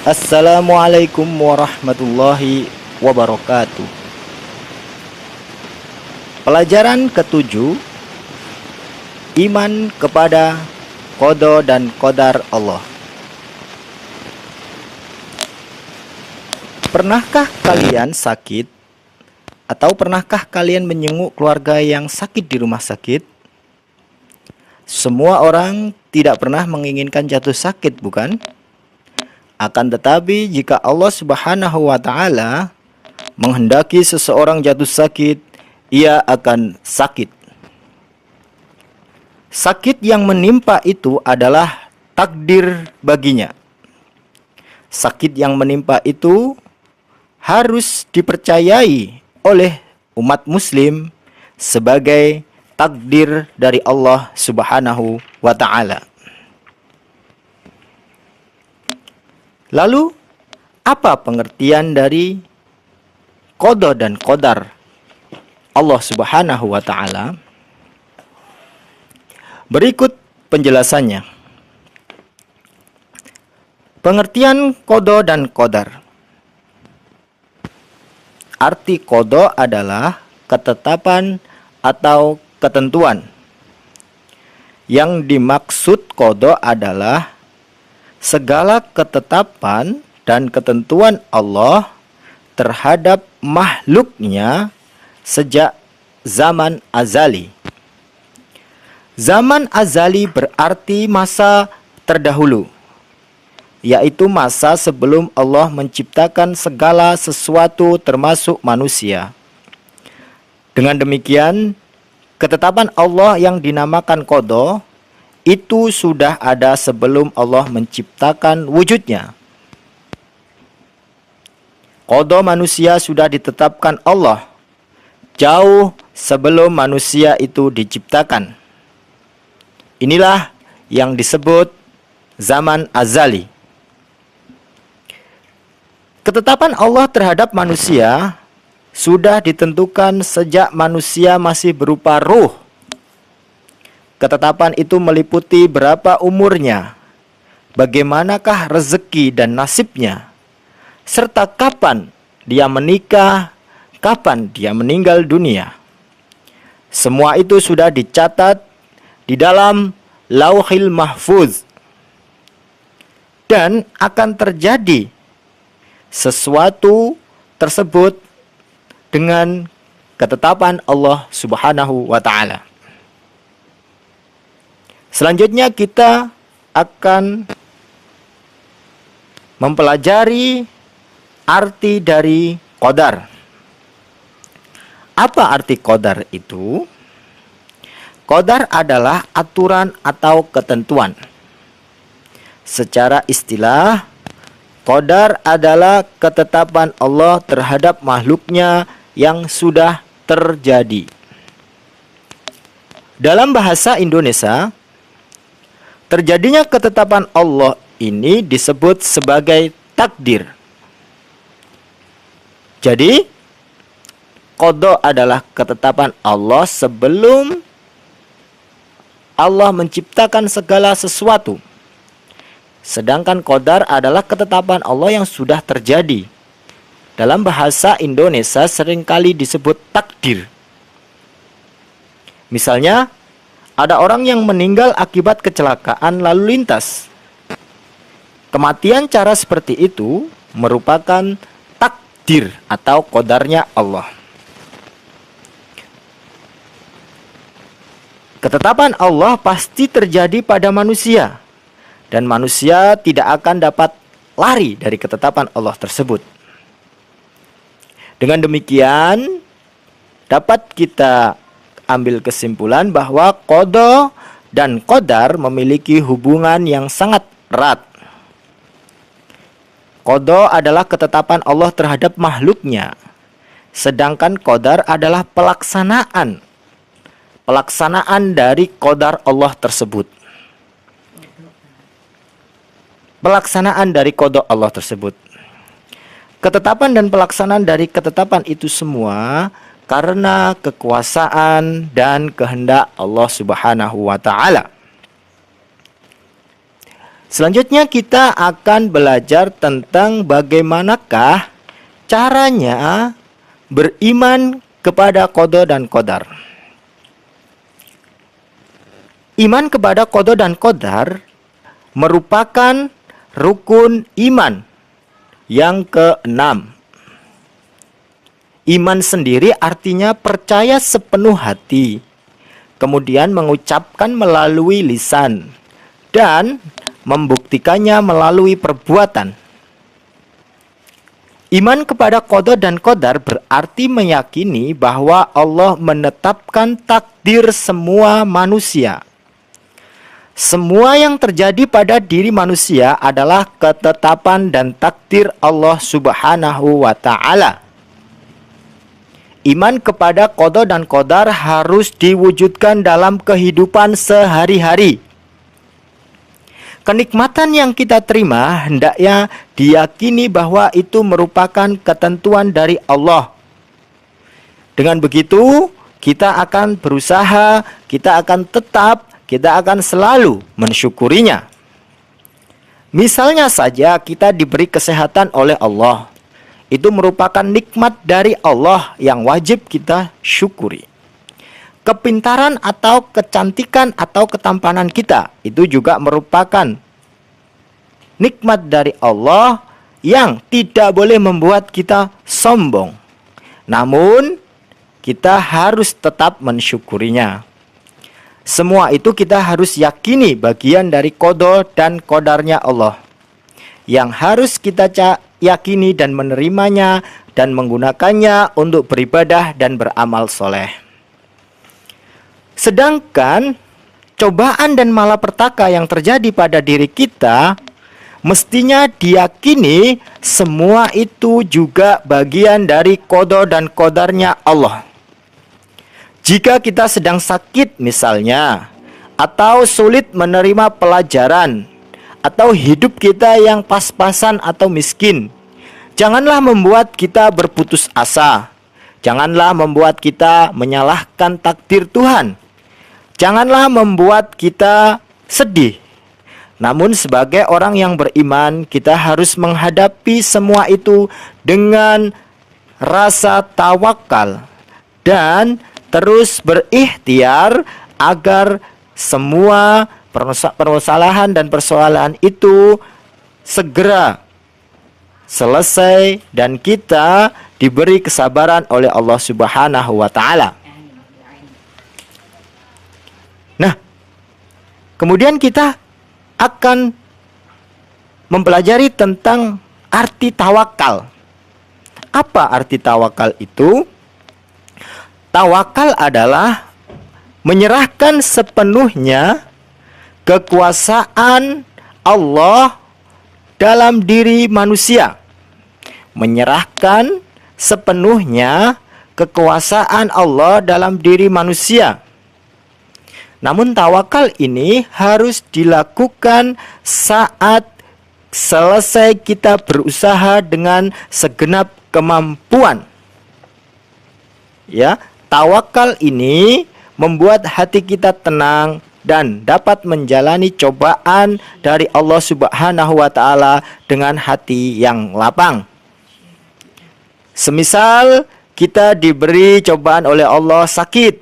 Assalamualaikum warahmatullahi wabarakatuh. Pelajaran ketujuh, iman kepada qada dan qadar Allah. Pernahkah kalian sakit atau pernahkah kalian menjenguk keluarga yang sakit di rumah sakit? Semua orang tidak pernah menginginkan jatuh sakit, bukan? Akan tetapi jika Allah Subhanahu wa taala menghendaki seseorang jatuh sakit, ia akan sakit. Sakit yang menimpa itu adalah takdir baginya. Sakit yang menimpa itu harus dipercayai oleh umat muslim sebagai takdir dari Allah Subhanahu wa taala. Lalu, apa pengertian dari qada dan qadar Allah Subhanahu wa taala? Berikut penjelasannya. Pengertian qada dan qadar. Arti qada adalah ketetapan atau ketentuan. Yang dimaksud qada adalah segala ketetapan dan ketentuan Allah terhadap makhluknya sejak zaman azali. Zaman azali berarti masa terdahulu, yaitu masa sebelum Allah menciptakan segala sesuatu termasuk manusia. Dengan demikian, ketetapan Allah yang dinamakan qada itu sudah ada sebelum Allah menciptakan wujudnya. Qada manusia sudah ditetapkan Allah jauh sebelum manusia itu diciptakan. Inilah yang disebut zaman azali. Ketetapan Allah terhadap manusia sudah ditentukan sejak manusia masih berupa ruh. Ketetapan itu meliputi berapa umurnya, bagaimanakah rezeki dan nasibnya, serta kapan dia menikah, kapan dia meninggal dunia. Semua itu sudah dicatat di dalam Lauhil Mahfuz. Dan akan terjadi sesuatu tersebut dengan ketetapan Allah Subhanahu wa taala. Selanjutnya kita akan mempelajari arti dari qadar. Apa arti qadar itu? Qadar adalah aturan atau ketentuan. Secara istilah, qadar adalah ketetapan Allah terhadap makhluknya yang sudah terjadi. Dalam bahasa Indonesia, terjadinya ketetapan Allah ini disebut sebagai takdir. Jadi, qada adalah ketetapan Allah sebelum Allah menciptakan segala sesuatu. Sedangkan qadar adalah ketetapan Allah yang sudah terjadi. Dalam bahasa Indonesia seringkali disebut takdir. Misalnya, ada orang yang meninggal akibat kecelakaan lalu lintas. Kematian cara seperti itu merupakan takdir atau qadarnya Allah. Ketetapan Allah pasti terjadi pada manusia, dan manusia tidak akan dapat lari dari ketetapan Allah tersebut. Dengan demikian, dapat kita ambil kesimpulan bahwa qada dan qadar memiliki hubungan yang sangat erat. Qada adalah ketetapan Allah terhadap makhluknya, sedangkan qadar adalah pelaksanaan dari qadar Allah tersebut. Pelaksanaan dari qada Allah tersebut. Ketetapan dan pelaksanaan dari ketetapan itu semua karena kekuasaan dan kehendak Allah Subhanahu wa taala. Selanjutnya kita akan belajar tentang bagaimanakah caranya beriman kepada qada dan qadar. Iman kepada qada dan qadar merupakan rukun iman yang keenam. Iman sendiri artinya percaya sepenuh hati, kemudian mengucapkan melalui lisan, dan membuktikannya melalui perbuatan. Iman kepada qada dan qadar berarti meyakini bahwa Allah menetapkan takdir semua manusia. Semua yang terjadi pada diri manusia adalah ketetapan dan takdir Allah Subhanahu wa Ta'ala. Iman kepada qada dan qadar harus diwujudkan dalam kehidupan sehari-hari. Kenikmatan yang kita terima hendaknya diyakini bahwa itu merupakan ketentuan dari Allah. Dengan begitu, kita akan berusaha, kita akan selalu mensyukurinya. Misalnya saja kita diberi kesehatan oleh Allah. Itu merupakan nikmat dari Allah yang wajib kita syukuri. Kepintaran atau kecantikan atau ketampanan kita itu juga merupakan nikmat dari Allah yang tidak boleh membuat kita sombong. Namun kita harus tetap mensyukurinya. Semua itu kita harus yakini bagian dari qada dan qadarnya Allah, yang harus kita yakini dan menerimanya dan menggunakannya untuk beribadah dan beramal soleh. Sedangkan cobaan dan malapetaka yang terjadi pada diri kita mestinya diyakini semua itu juga bagian dari qada dan qadarnya Allah. Jika kita sedang sakit misalnya, atau sulit menerima pelajaran, atau hidup kita yang pas-pasan atau miskin, janganlah membuat kita berputus asa. Janganlah membuat kita menyalahkan takdir Tuhan. Janganlah membuat kita sedih. Namun sebagai orang yang beriman, kita harus menghadapi semua itu dengan rasa tawakal dan terus berikhtiar agar semua permasalahan dan persoalan itu segera selesai dan kita diberi kesabaran oleh Allah Subhanahu wa Ta'ala. Nah, kemudian kita akan mempelajari tentang arti tawakal. Apa arti tawakal itu? Tawakal adalah menyerahkan sepenuhnya kekuasaan Allah dalam diri manusia. Menyerahkan sepenuhnya kekuasaan Allah dalam diri manusia. Namun tawakal ini harus dilakukan saat selesai kita berusaha dengan segenap kemampuan. Ya, tawakal ini membuat hati kita tenang dan dapat menjalani cobaan dari Allah Subhanahu wa Ta'ala dengan hati yang lapang. Semisal kita diberi cobaan oleh Allah sakit,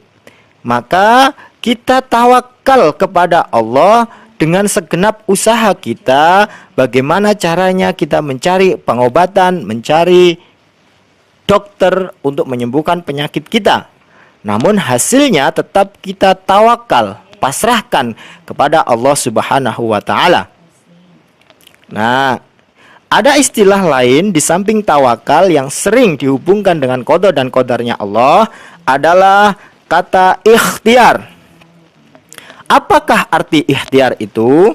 maka kita tawakal kepada Allah dengan segenap usaha kita. Bagaimana caranya kita mencari pengobatan, mencari dokter untuk menyembuhkan penyakit kita. Namun hasilnya tetap kita tawakal, pasrahkan kepada Allah Subhanahu wa Ta'ala. Nah, ada istilah lain di samping tawakal yang sering dihubungkan dengan qada dan qadarnya Allah adalah kata ikhtiar. Apakah arti ikhtiar itu?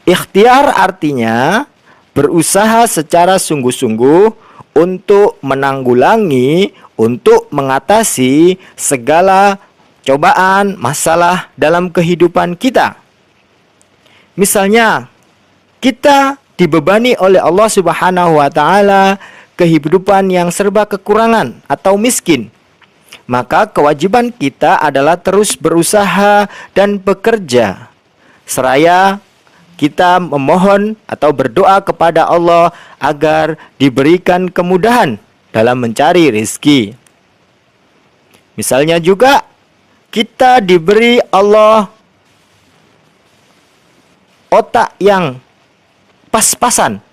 Ikhtiar artinya berusaha secara sungguh-sungguh untuk menanggulangi, untuk mengatasi segala cobaan, masalah dalam kehidupan kita. Misalnya, kita dibebani oleh Allah Subhanahu wa Ta'ala kehidupan yang serba kekurangan atau miskin. Maka kewajiban kita adalah terus berusaha dan bekerja seraya kita memohon atau berdoa kepada Allah agar diberikan kemudahan dalam mencari rezeki. Misalnya juga kita diberi Allah otak yang pas-pasan,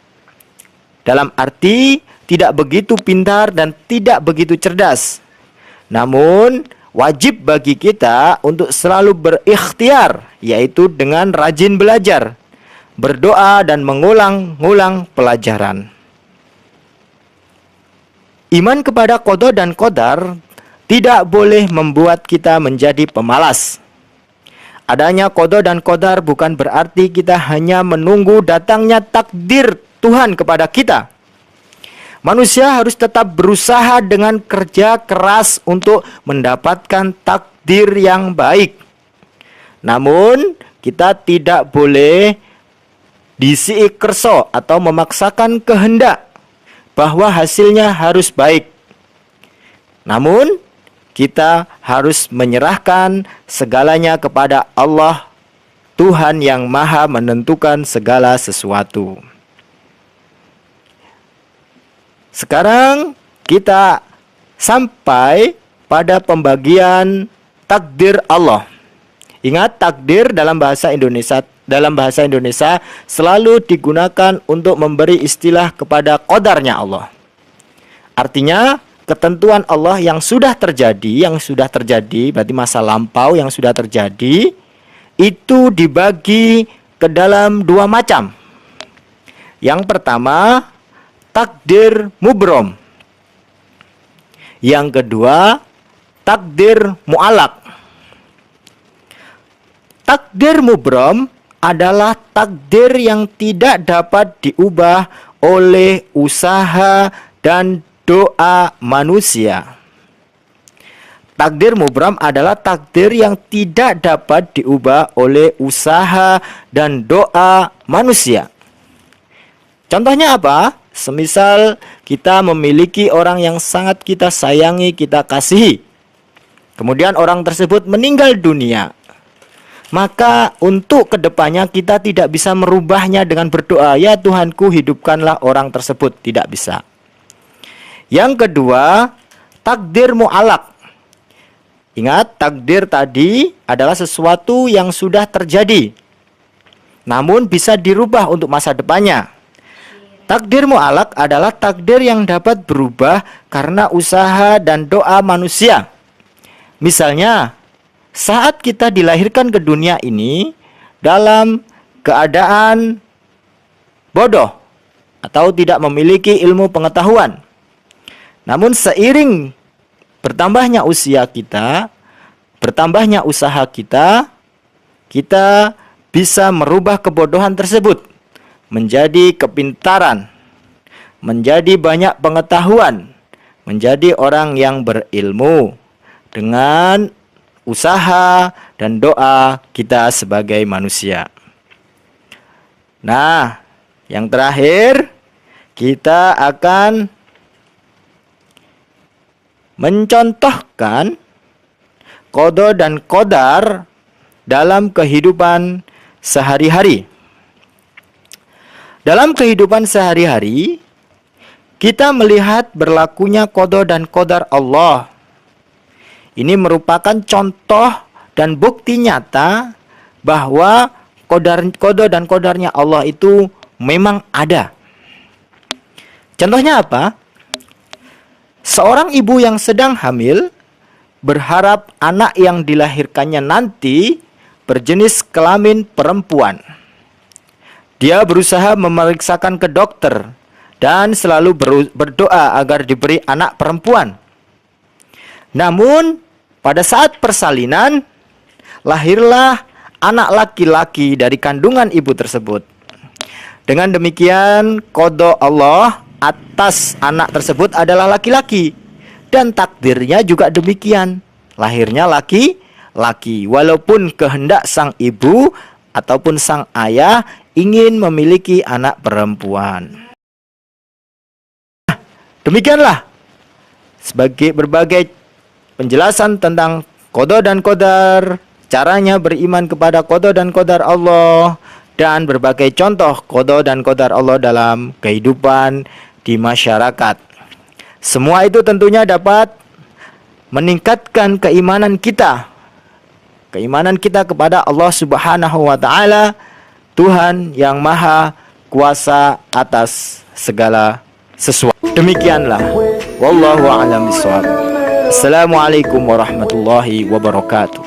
dalam arti tidak begitu pintar dan tidak begitu cerdas. Namun wajib bagi kita untuk selalu berikhtiar, yaitu dengan rajin belajar, berdoa dan mengulang-ulang pelajaran. Iman kepada qada dan qadar tidak boleh membuat kita menjadi pemalas. Adanya qada dan qadar bukan berarti kita hanya menunggu datangnya takdir Tuhan kepada kita. Manusia harus tetap berusaha dengan kerja keras untuk mendapatkan takdir yang baik. Namun, kita tidak boleh disii kerso atau memaksakan kehendak bahwa hasilnya harus baik. Namun, kita harus menyerahkan segalanya kepada Allah, Tuhan yang Maha menentukan segala sesuatu. Sekarang kita sampai pada pembagian takdir Allah. Ingat, takdir dalam bahasa Indonesia selalu digunakan untuk memberi istilah kepada qadarnya Allah. Artinya ketentuan Allah yang sudah terjadi berarti masa lampau yang sudah terjadi, itu dibagi ke dalam dua macam. Yang pertama, takdir mubrom. Yang kedua, takdir mu'alak. Takdir mubrom adalah takdir yang tidak dapat diubah oleh usaha dan doa manusia. Takdir mubram adalah takdir yang tidak dapat diubah oleh usaha dan doa manusia. Contohnya apa? Semisal kita memiliki orang yang sangat kita sayangi, kita kasihi. Kemudian orang tersebut meninggal dunia. Maka untuk kedepannya kita tidak bisa merubahnya dengan berdoa, ya Tuhanku hidupkanlah orang tersebut. Tidak bisa. Yang kedua, takdir mu'alak. Ingat, takdir tadi adalah sesuatu yang sudah terjadi, namun bisa dirubah untuk masa depannya. Takdir mu'alak adalah takdir yang dapat berubah karena usaha dan doa manusia. Misalnya, saat kita dilahirkan ke dunia ini dalam keadaan bodoh atau tidak memiliki ilmu pengetahuan, namun seiring bertambahnya usia kita, bertambahnya usaha kita, kita bisa merubah kebodohan tersebut menjadi kepintaran, menjadi banyak pengetahuan, menjadi orang yang berilmu dengan usaha dan doa kita sebagai manusia. Nah, yang terakhir kita akan mencontohkan qada dan qadar dalam kehidupan sehari-hari. Dalam kehidupan sehari-hari, kita melihat berlakunya qada dan qadar Allah. Ini merupakan contoh dan bukti nyata bahwa qada dan qadarnya Allah itu memang ada. Contohnya apa? Seorang ibu yang sedang hamil berharap anak yang dilahirkannya nanti berjenis kelamin perempuan. Dia berusaha memeriksakan ke dokter dan selalu berdoa agar diberi anak perempuan. Namun, pada saat persalinan, lahirlah anak laki-laki dari kandungan ibu tersebut. Dengan demikian, qada Allah atas anak tersebut adalah laki-laki, dan takdirnya juga demikian, lahirnya laki-laki, walaupun kehendak sang ibu ataupun sang ayah ingin memiliki anak perempuan. Demikianlah sebagai berbagai penjelasan tentang qada dan qadar, caranya beriman kepada qada dan qadar Allah, dan berbagai contoh qada dan qadar Allah dalam kehidupan di masyarakat. Semua itu tentunya dapat meningkatkan keimanan kita. Keimanan kita kepada Allah Subhanahu wa taala, Tuhan yang Maha Kuasa atas segala sesuatu. Demikianlah, wallahu a'lam bishawab. Assalamualaikum warahmatullahi wabarakatuh.